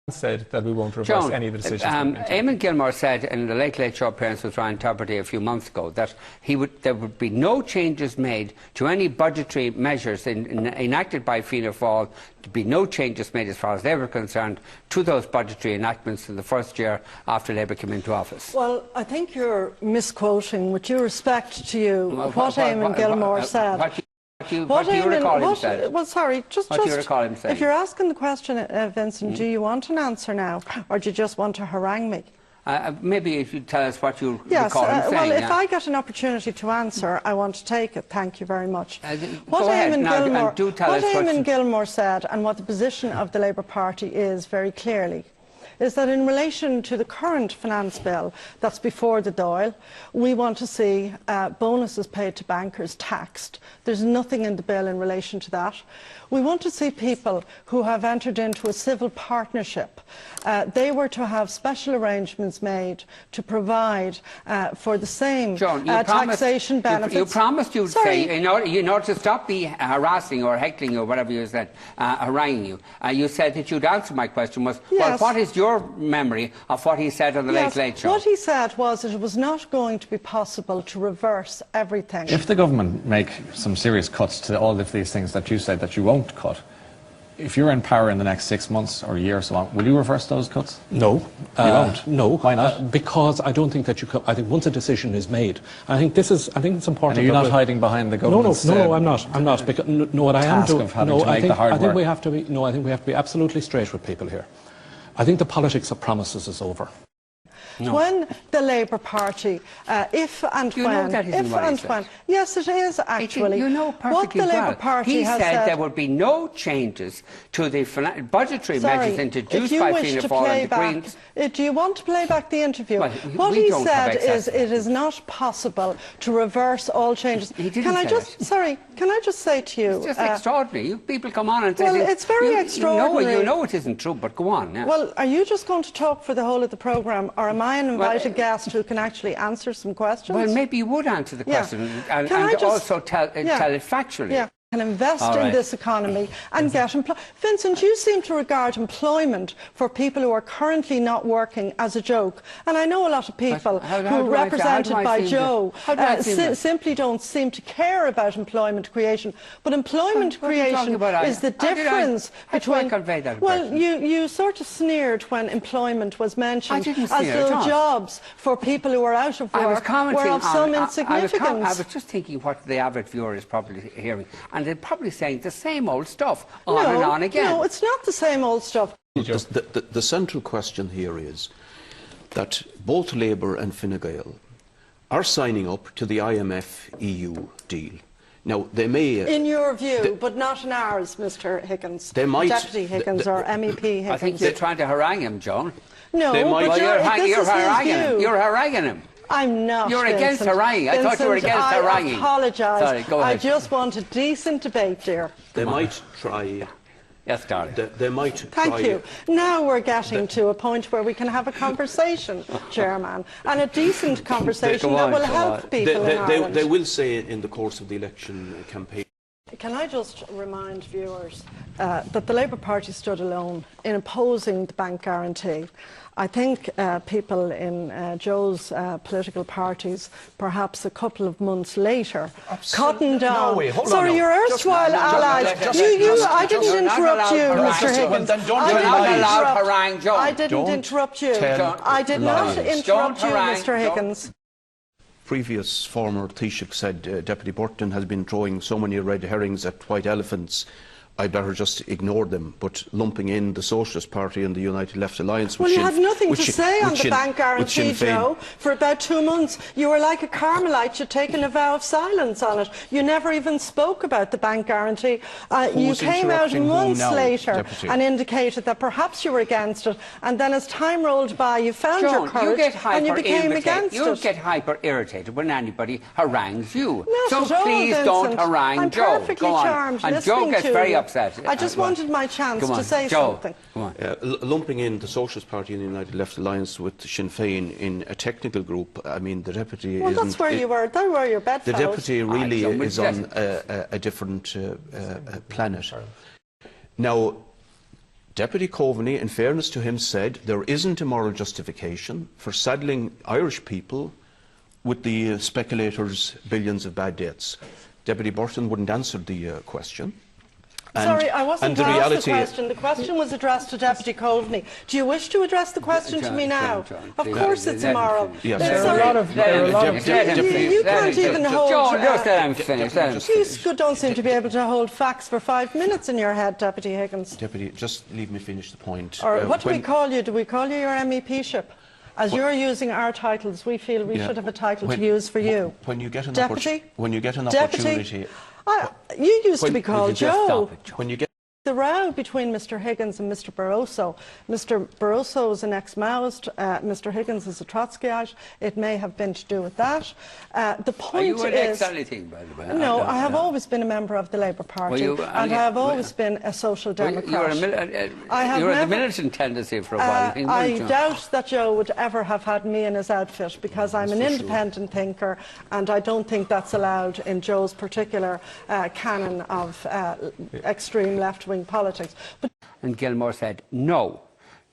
said that we won't reverse Joan, any of the decisions. Eamon Gilmore said in the Late Late Show appearance with Ryan Tubridy a few months ago that there would be no changes made to any budgetary measures enacted by Fianna Fáil. There'd be no changes made as far as Labour are concerned to those budgetary enactments in the first year after Labour came into office. Well, I think you're misquoting, with due respect to you, what Eamon Gilmore said. What do you recall him saying? Well, sorry, what do you recall him saying? If you're asking the question, Vincent, do you want an answer now, or do you just want to harangue me? Maybe if you tell us what you recall him saying. Well, if I get an opportunity to answer, I want to take it. Thank you very much. What Eamon Gilmore said, and what the position of the Labour Party is very clearly, is that in relation to the current finance bill that's before the Dáil, we want to see bonuses paid to bankers taxed. There's nothing in the bill in relation to that. We want to see people who have entered into a civil partnership. They were to have special arrangements made to provide for the same taxation benefits. You promised you'd say, in order to stop me harassing or heckling you or whatever you said, haranguing you, you said that you'd answer my question was, well, what is your memory of what he said on the Late Late Show? What he said was that it was not going to be possible to reverse everything. If the government make some serious cuts to all of these things that you said that you won't cut, if you're in power in the next 6 months or a year or so on, will you reverse those cuts? No. You won't? No. Why not? Because I don't think that you can. I think once a decision is made, I think it's important. And are you not hiding behind the government's... No, I'm not. I'm not. Because, no, what I am doing... I think we have to be... No, I think we have to be absolutely straight with people here. I think the politics of promises is over. No. When the Labour Party, yes, it is actually. You know perfectly what the Labour Party he has said there would be no changes to the budgetary measures introduced by Fianna Fáil and the Greens. Do you want to play back the interview? Well, what he said is it is not possible to reverse all changes. He didn't can I just say to you... It's just extraordinary. You people come on and say... Well, it's very extraordinary. You know it isn't true, but go on. Yeah. Well, are you just going to talk for the whole of the programme, or am I an invited guest who can actually answer some questions? Well, maybe you would answer the question and also tell it factually. Yeah. Can invest in this economy and get employment. Vincent, you seem to regard employment for people who are currently not working as a joke. And I know a lot of people who, represented by Joe, simply don't seem to care about employment creation. But employment creation is the difference between... Well, you sort of sneered when employment was mentioned as though jobs for people who are out of work were of some insignificance. I was just thinking what the average viewer is probably hearing. And they're probably saying the same old stuff on and on again. No, it's not the same old stuff. The central question here is that both Labour and Fine Gael are signing up to the IMF-EU deal. Now, they may... in your view, but not in ours, Mr Higgins. They might... Deputy Higgins or MEP Higgins. I think you're trying to harangue him, Joan. No, but you're haranguing him. I'm not. You're against haranguing. I thought you were against haranguing. I apologise. Sorry, go ahead. I just want a decent debate, dear. They might try. Yes, darling. They might try. Thank you. Now we're getting to a point where we can have a conversation, Chairman, and a decent conversation that will help people in Ireland. They will say in the course of the election campaign. Can I just remind viewers that the Labour Party stood alone in opposing the bank guarantee. I think people in Joe's political parties, perhaps a couple of months later, cottoned down. Sorry, your erstwhile allies. I didn't interrupt you, Mr Higgins. I didn't interrupt you. I did not interrupt you, Mr Higgins. Previous former Taoiseach said Deputy Burton has been throwing so many red herrings at white elephants, I'd better just ignore them. But lumping in the Socialist Party and the United Left Alliance... Well, you had nothing to say on the bank guarantee, Joe. For about 2 months, you were like a Carmelite. You'd taken a vow of silence on it. You never even spoke about the bank guarantee. You came out months later and indicated that perhaps you were against it. And then as time rolled by, you found your courage and you became against it. You get hyper-irritated when anybody harangues you. Not so please don't harangue Joe. I'm perfectly charmed and Joe gets very upset. I just wanted my chance to say something. Lumping in the Socialist Party and the United Left Alliance with Sinn Féin in a technical group, I mean, the Deputy... Well, that's where you were. They were your bedfellows. The Deputy really is on a different planet. Now, Deputy Coveney, in fairness to him, said there isn't a moral justification for saddling Irish people with the speculators' billions of bad debts. Deputy Burton wouldn't answer the question. Sorry, I wasn't asked the question. The question was addressed to Deputy Coveney. Do you wish to address the question to me now? John, of course it's immoral. Yes. There are a lot of... You can't even hold... John, just let him finish. You don't seem to be able to hold facts for 5 minutes in your head, Deputy Higgins. Deputy, just leave me finish the point. Or what do we call you? Do we call you your MEP-ship? As you're using our titles, we feel we should have a title to use for you. When you get an Deputy? When you get an opportunity... You used to be called Joe. When you get the row between Mr Higgins and Mr Barroso. Mr Barroso is an ex-Maoist, Mr Higgins is a Trotskyite. It may have been to do with that. The point is... Are you an ex-anything, by the way? No, I have always been a member of the Labour Party, and I have always been a social democrat. You had a militant tendency for a while. I doubt that Joe would ever have had me in his outfit, because I'm an independent thinker, and I don't think that's allowed in Joe's particular canon of extreme left-wing politics. And Gilmore said no.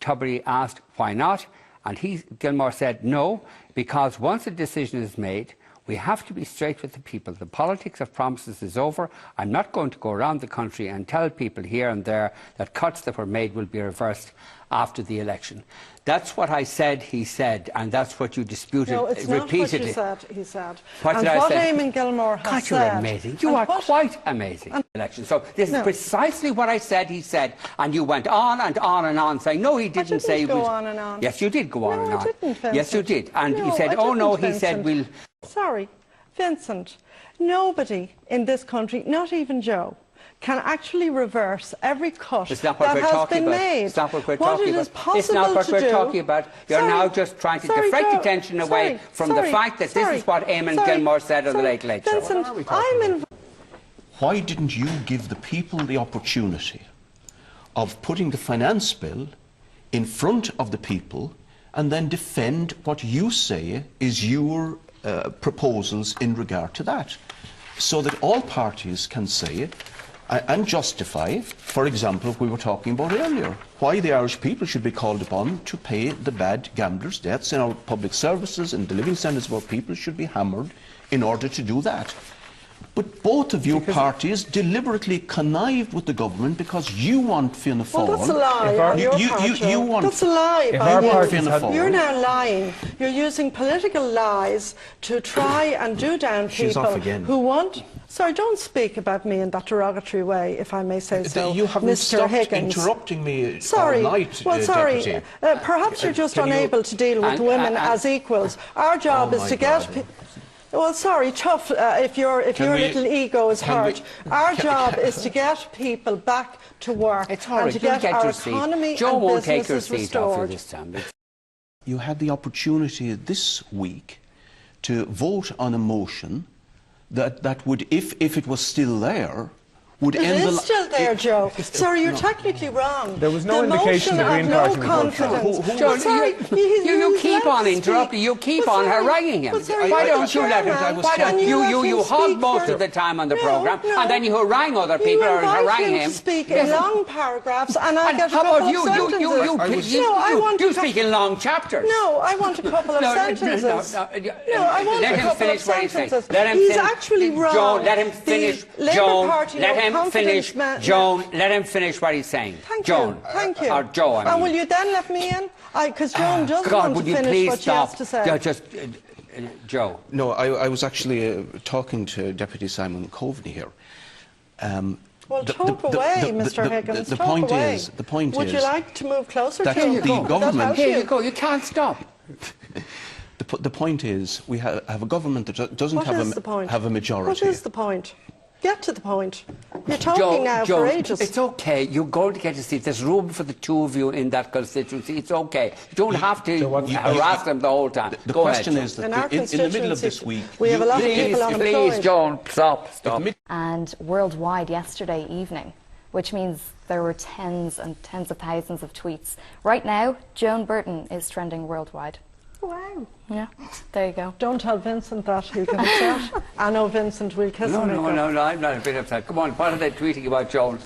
Tubridy asked why not, and Gilmore said no, because once a decision is made, we have to be straight with the people. The politics of promises is over. I'm not going to go around the country and tell people here and there that cuts that were made will be reversed after the election. That's what I said, he said, and that's what you disputed repeatedly. No, it's not what you said, he said. What did I say? Eamon Gilmore has God, you're amazing. You are quite amazing. Election. So this is precisely what I said, he said, and you went on and on and on, saying, no, he didn't say... I didn't go on and on. Yes, you did go on and on. No, I didn't, Vincent. Yes, you did. And he said, oh, no, he said, we'll... Sorry, Vincent, nobody in this country, not even Joe, can actually reverse every cut that has been made. It's not what we're talking about. It's not what we're talking about. You're now just trying to deflect attention away from the fact that this is what Eamon Gilmore said on the Late Late Show. Vincent, why didn't you give the people the opportunity of putting the finance bill in front of the people and then defend what you say is your proposals in regard to that, so that all parties can say and justify, for example, we were talking about earlier, why the Irish people should be called upon to pay the bad gamblers' debts in our public services and the living standards of our people should be hammered in order to do that. But both of your parties deliberately connived with the government because you want Fianna Fáil. Well, that's a lie. You want... That's a lie. You're now lying. You're using political lies to try and do down people who want... Sorry, don't speak about me in that derogatory way, if I may say so, you haven't Mr Higgins. Interrupting me sorry. all night, well, sorry. Deputy. Perhaps you're just unable to deal with women as equals. Our job is to get... Well, sorry, tough, if your little ego is hurt. Our job is to get people back to work and to get our economy and businesses restored. You had the opportunity this week to vote on a motion that would, if it was still there, would end the... It is still there, Joe. Sorry, you're technically wrong. There was no indication the Green Party would vote for it. Joe, you keep on interrupting. You keep on haranguing him. Why don't you let him? You hog most of the time on the programme, and then you harangue other people or harangue him. You speak in long paragraphs, and I get a couple of sentences. You speak in long chapters. No, I want a couple of sentences. No, I want a couple of sentences. He's actually wrong. Joan, let him finish. Joan, let him finish. Joan, let him finish what he's saying. Thank Joan, you. Thank you. Or Joe, I mean. And will you then let me in? Because Joan doesn't want to finish what she has to say. Just, Joe. No, I was actually talking to Deputy Simon Coveney here. Well, talk away, Mr Higgins. The point is... Would you like to move closer to the government... Here you go. You can't stop. The point is, we have a government that doesn't have a majority. What is the point? Get to the point. You're talking now for ages. It's okay. You're going to get a seat. There's room for the two of you in that constituency. It's okay. You don't have to harass them the whole time. The question is that in the middle of this week... We have a lot of people unemployed. Please, Joan, stop. And worldwide yesterday evening, which means there were tens and tens of thousands of tweets. Right now, Joan Burton is trending worldwide. Wow. Yeah, there you go. Don't tell Vincent that, he'll get upset. I know Vincent will kiss him. No, I'm not a bit upset. Come on, what are they tweeting about Joan?